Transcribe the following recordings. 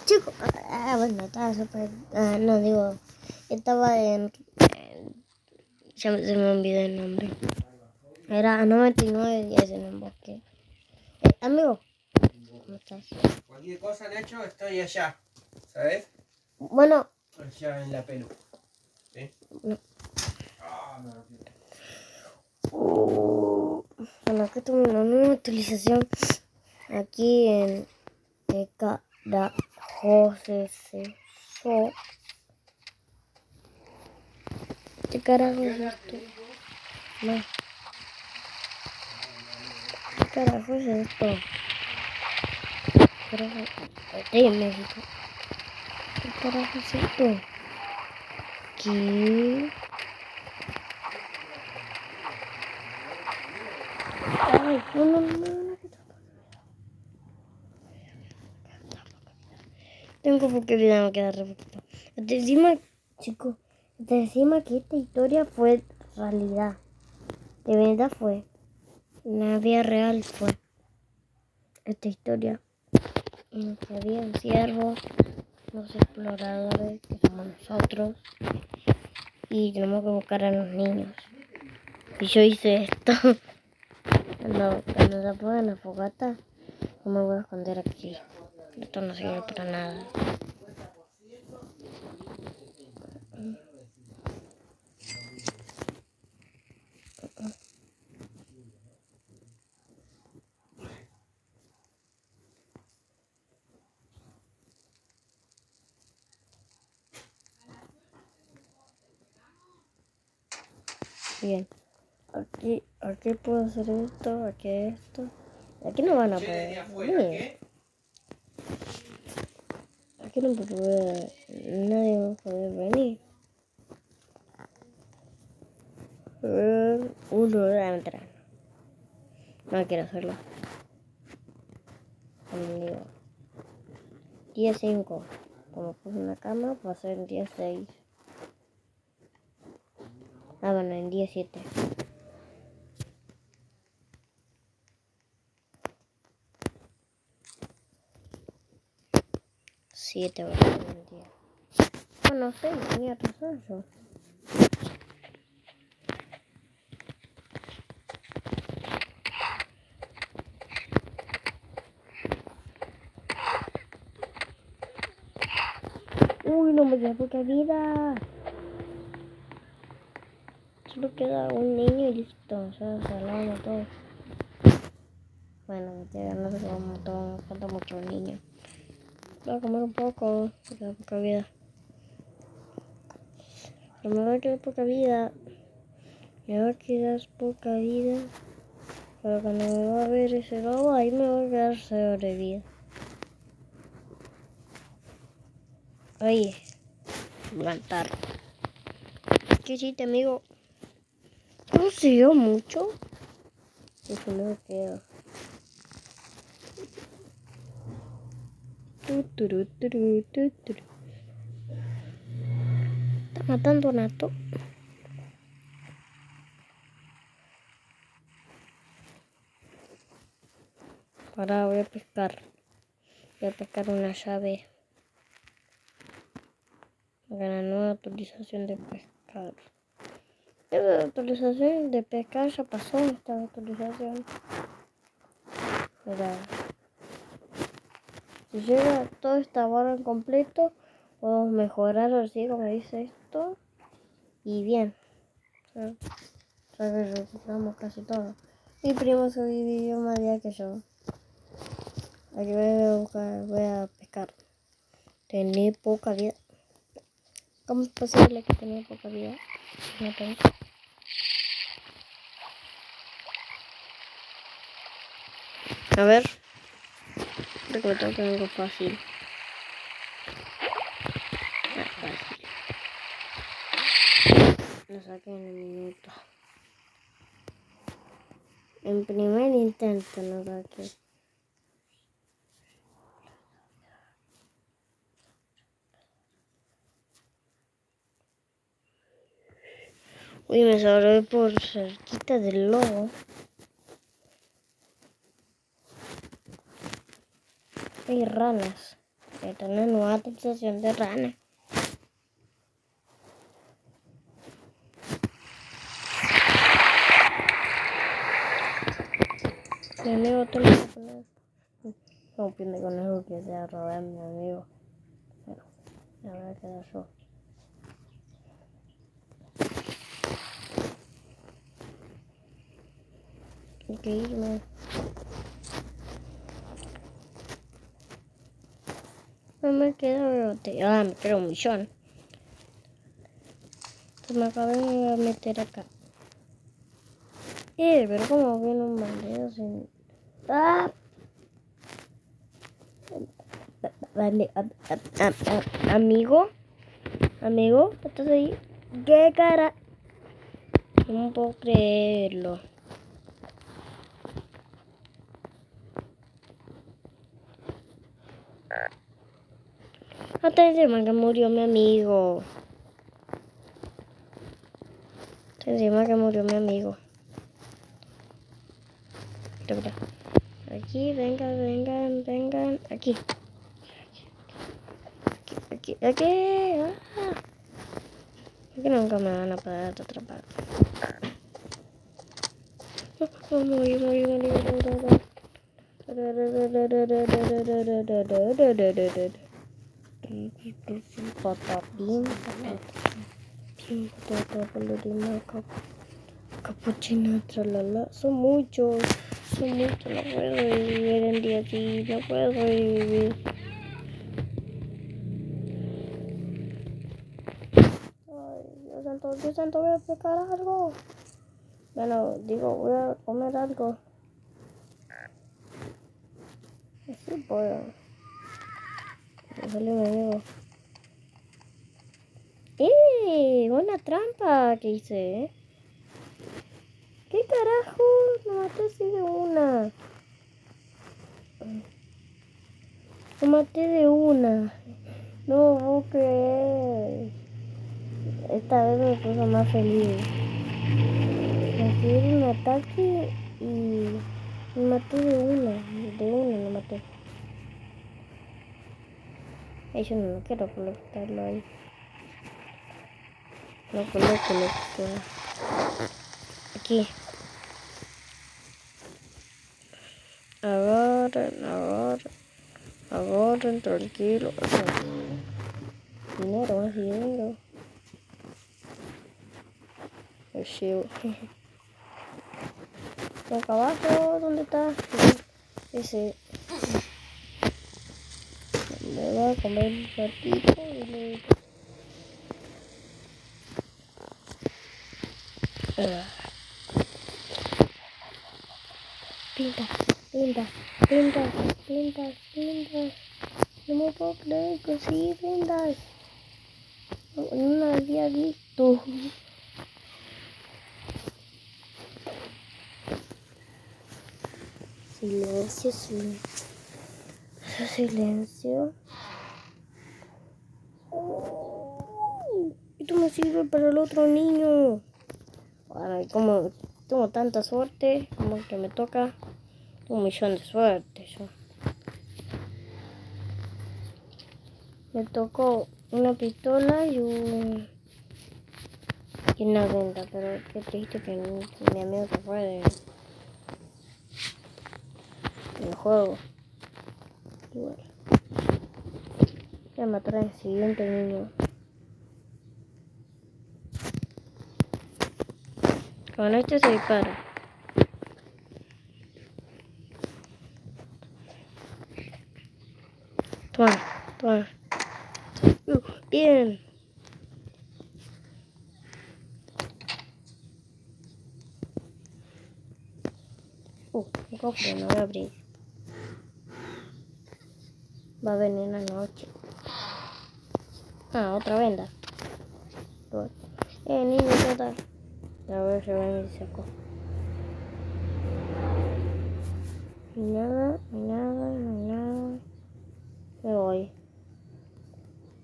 Chico, bueno, estaba súper... no, digo, estaba ya se me olvidó el nombre. Era a 99 días en el bosque. Amigo, ¿cómo estás? Cualquier cosa, Nacho, estoy allá, ¿sabes? Bueno. Allá en la pelu. ¿Sí? No. Bueno, acá tengo una nueva utilización aquí en ¿qué carajos es eso? ¿Qué carajo es esto? No. ¿Qué carajo es esto? ¿Qué carajo? Estoy en México. ¿Qué carajo es esto? ¿Qué? Ay, no. Tengo poca vida, me queda re poquito. Encima, chicos, encima que esta historia fue realidad. De verdad fue. En la vida real fue esta historia. En que había ciervos, los exploradores, que somos nosotros. Y tenemos que buscar a los niños. Y yo hice esto. Cuando se apaga la fogata, no me voy a esconder aquí. Esto no sirve para nada. Bien. Aquí puedo hacer esto, aquí esto. Aquí no van a poder venir. Aquí no puede, nadie va a poder venir. Uno va a entrar. No quiero hacerlo. Como digo. Día 5. Como puse una cama, va a ser en día 6. Bueno, en día 7. 7 va a ser el día. Bueno, sí, tenía razón yo. Uy, no me queda poca vida. Solo queda un niño y listo. Ya se lo vamos todos. Bueno, no se lo vamos todos. Falta mucho niño. Voy a comer un poco. Me queda poca vida. Pero me va a quedar poca vida. Me va a quedar poca vida. Pero cuando me va a ver ese lobo, ahí me va a quedar sobrevida. Oye, levantar. ¿Qué hiciste, amigo? ¿No siguió mucho? Eso me queda. ¿Está matando a Nato? Ahora voy a pescar. Voy a pescar una llave. Para la nueva actualización de pescar. Esta actualización de pescar ya pasó. Esta actualización. Mira. Si llega toda esta barra en completo, podemos mejorar así como dice esto. Y bien. Ya recuperamos casi todo. Mi primo sobrevivió más días que yo. Aquí voy a pescar. Tenía poca vida. ¿Cómo es posible que tenía poca vida? No tengo. A ver. Creo que me toca algo fácil. Fácil. Lo saqué en un minuto. En primer intento lo saqué. Uy, me sobreviví por cerquita del lobo. Hay ranas. Esta es una nueva actualización de Rana. Mi amigo, tú no vas a poner. No pide conejo que sea robar a mi amigo. Bueno, ahora queda yo. Hay que irme. No me queda botella. Me queda un millón. Se me acaba de meter acá. Pero como viene un bandero sin... ¡Ah! Amigo, ¿estás ahí? ¿Qué cara? No puedo creerlo. Hasta encima que murió mi amigo. Hasta encima que murió mi amigo. Mira. Aquí, vengan. Aquí. Aquí. Aquí nunca me van a poder atrapar. Morí. Patapín. Capuchino, tralala. Son muchos. No puedo revivir el día así. No puedo revivir. Ay, Dios santo, voy a pecar algo. Bueno, digo, voy a comer algo. Así puedo. Me salió mi amigo. Buena trampa que hice, ¿eh? ¿Qué carajo? Me maté así de una. Lo maté de una. No puedo creer. Esta vez me puso más feliz. Recibí un ataque y me maté de una. Me maté. Yo no quiero colocarlo ahí. No coloco. Aquí. Agarren, tranquilo. Dinero. El chivo. Acá abajo, ¿dónde está? Ese. Me voy a comer un ratito y le... Pintas. No me puedo creer que sí, pintas. No lo había visto. Silencio. Esto me sirve para el otro niño. Ahora, como tengo tanta suerte, como que me toca 1.000.000 de suerte. Me tocó una pistola y una venda, pero qué triste que mi amigo se fue del juego. Y bueno, voy a matar al siguiente niño. Con este se dispara. Toma. Bien. Un cofre, no voy a abrir. Va a venir la noche. Otra venda. Niño, total. A ver, se ven y seco. No hay nada. Me voy.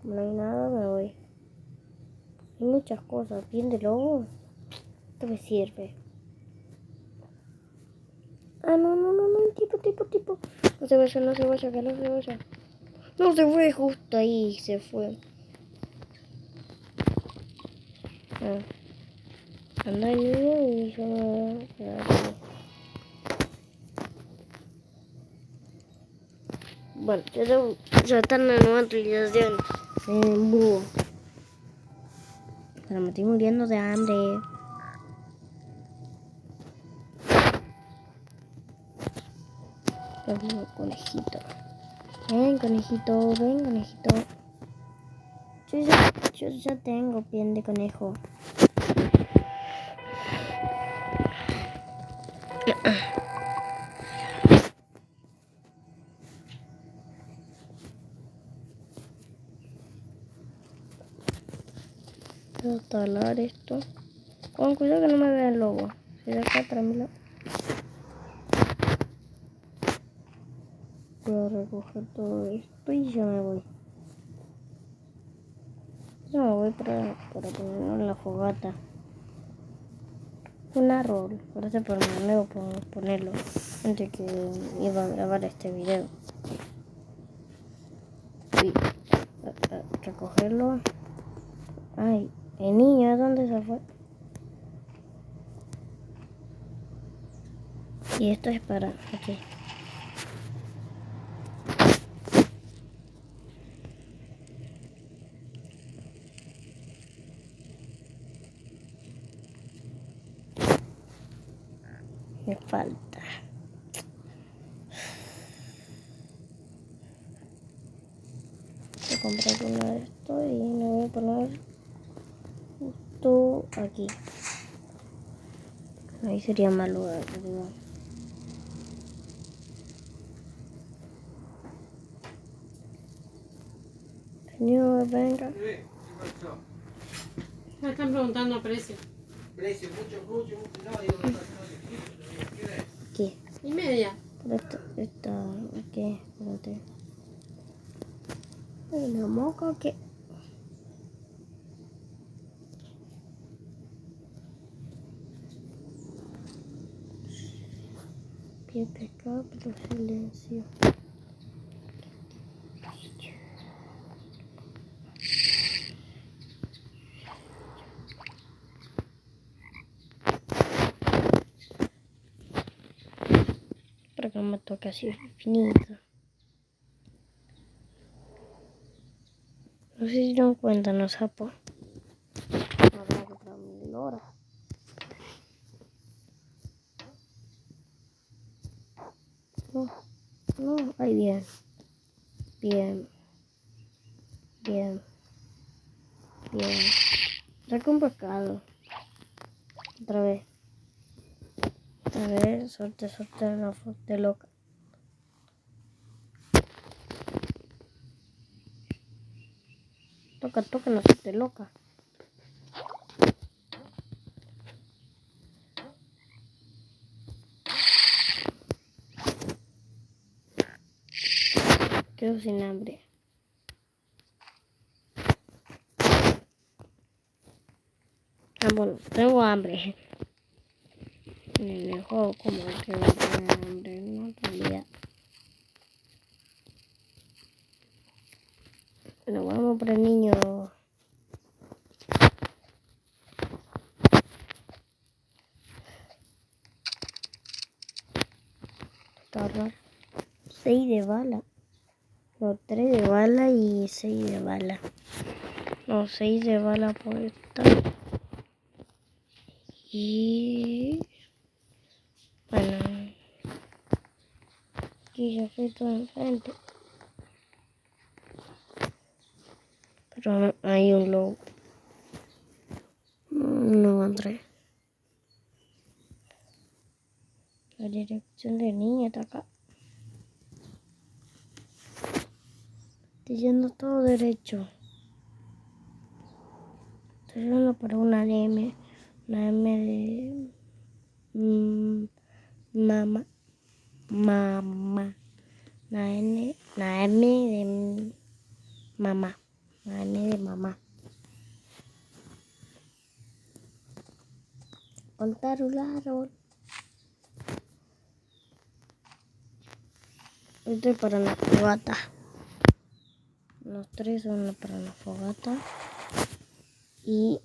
No hay nada, me voy. Hay muchas cosas. Bien de lobo. Esto me sirve. No. Tipo. No se vaya. No, se fue justo ahí, se fue. Anda ahí y yo me voy a quedar aquí. Bueno, ya está en la nueva actualización. Búho. Pero me estoy muriendo de hambre. Conejito. Ven, conejito, ven, conejito. Yo ya tengo piel de conejo. Voy a talar esto. Con cuidado que no me vea el lobo. Si de acá para mí voy a recoger todo esto y ya me voy. Ya me voy para ponerlo en la fogata. Un árbol. Parece por nuevo ponerlo antes que iba a grabar este video. Y recogerlo. Ay, el niño, ¿dónde se fue? Y esto es para aquí. Me falta. Voy a comprar uno de estos y me voy a poner justo aquí. Ahí sería mal lugar, ¿verdad? Señor, venga. ¿Qué pasó? Me están preguntando precio. Precio, mucho, no, digo, ¿qué es? ¿Qué? Y media. Pero ¿qué? Espérate. Hay una moca que... Pie pescado, pero silencio. Para que no me toque así finito. No sé si no cuentan los sapos. Habrá que comprar 1000 horas. No, ahí bien. Bien. Saca un pescado. Otra vez, suerte la fuerte loca. Toca, no suerte loca. Quedo sin hambre. Bueno, tengo hambre. En el juego como que voy a tener hambre, no en realidad. Bueno, vamos por el niño. Tarda 6 de bala. No, 3 de bala y 6 de bala. No, 6 de bala por esta. Y... bueno, aquí ya fue todo enfrente. Pero hay un lobo. No encontré. La dirección del niño está acá. Estoy yendo todo derecho. Estoy yendo por una M. Una M de... mamá. Mamá. Una M de mamá. Una M de mamá. Contar un árbol. Estoy para la fogata. unos 3, uno para la fogata. Y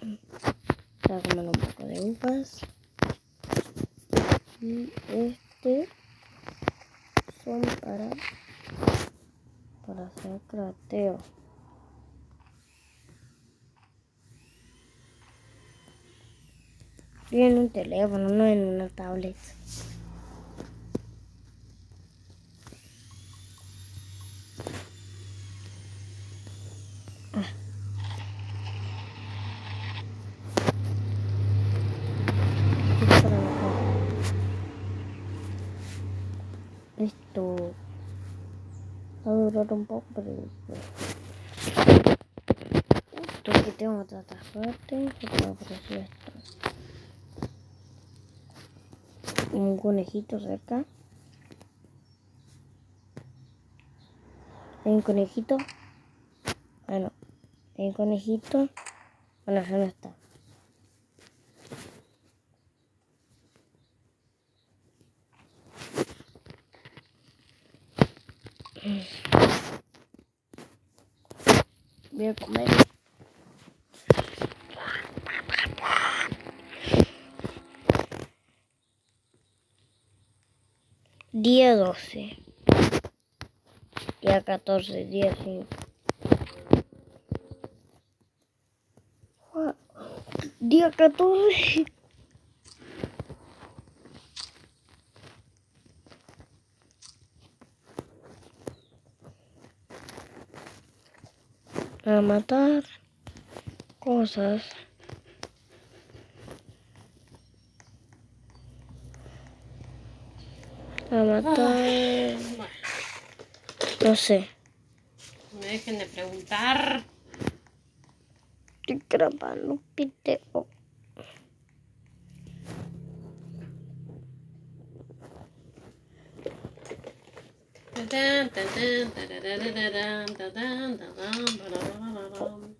voy a comer un poco de uvas. Y este son para hacer crateo. Y en un teléfono, no en una tablet. Esto va a durar un poco, pero después. Esto que tengo otra fuerte, que te apareció esto. Un conejito cerca. Hay un conejito. Ah, no. Hay un conejito. Bueno, ya no está. Voy a comer. Día 12. Día 14. Día 5. Día 14. A matar cosas. A matar. Bueno, No sé. me dejen de preguntar. Estoy grabando un video.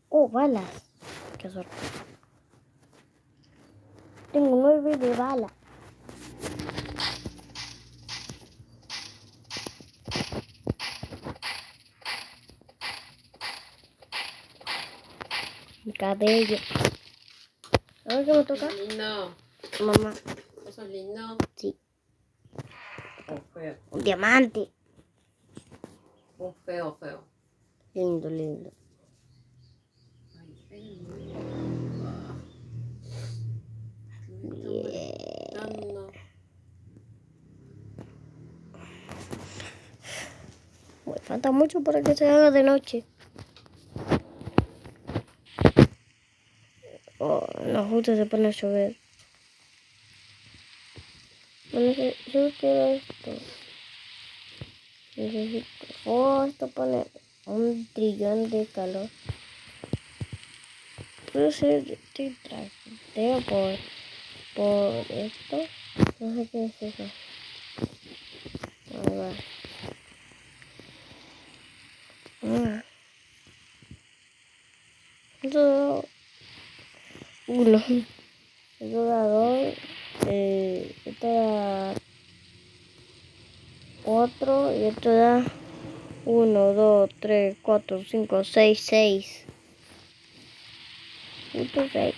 Oh, balas. Qué suerte. Tengo 9 de balas. Mi cabello. A ver qué me toca. Lindo. Mamá. Eso es lindo. Sí. Un feo. Un diamante. Un feo, feo. Lindo, lindo. Ay, feo. Bien. Dando. Me falta mucho para que se haga de noche. Oh, no, justo se pone a llover. Bueno, yo quiero esto. Necesito. Oh, esto pone un trillón de calor. Puedo ser estoy trasteo por esto. No sé qué es eso. Ahí va. Esto da 1. Esto da 2. Esto da 4. Y esto da 1, 2, 3, 4, 5, 6, 6. Justo 6.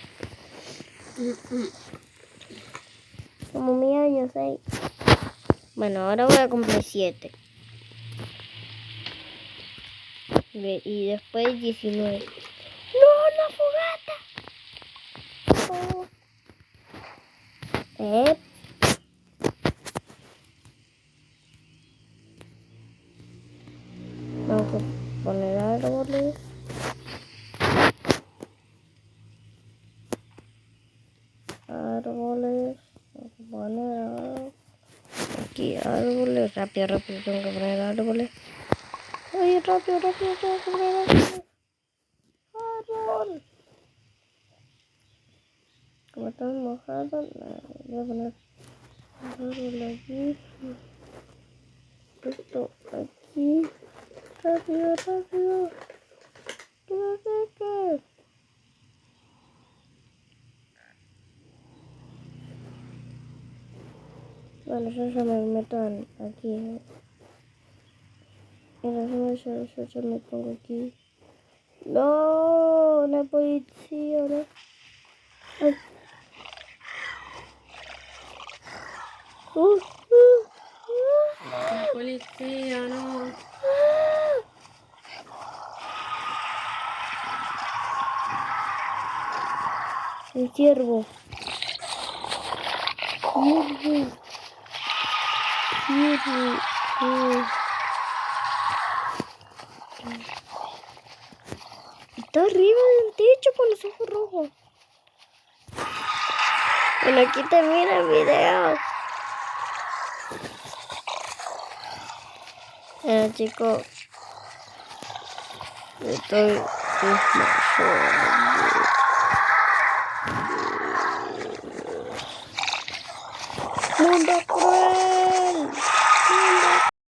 Como mi año 6. Bueno, ahora voy a cumplir 7. Y después 19. ¡No, la fogata! Oh. Vamos a poner árboles. Árboles. Vamos a poner aquí árboles. Rápido, rápido. Tengo que poner árboles. Ay, rápido, rápido. Tengo que poner árboles. Árbol. Como están mojados, voy a poner árbol aquí. Esto aquí. Rápido, rápido. Que no seque. Vale, Entonces yo me meto aquí. Entonces yo me pongo aquí. No, la policía, no. Ay. La policía, no. El ciervo. Ciervo. Está arriba del techo con los ojos rojos. Bueno, aquí termina el video. Bueno, chicos, estoy desmayando. Mundo cruel.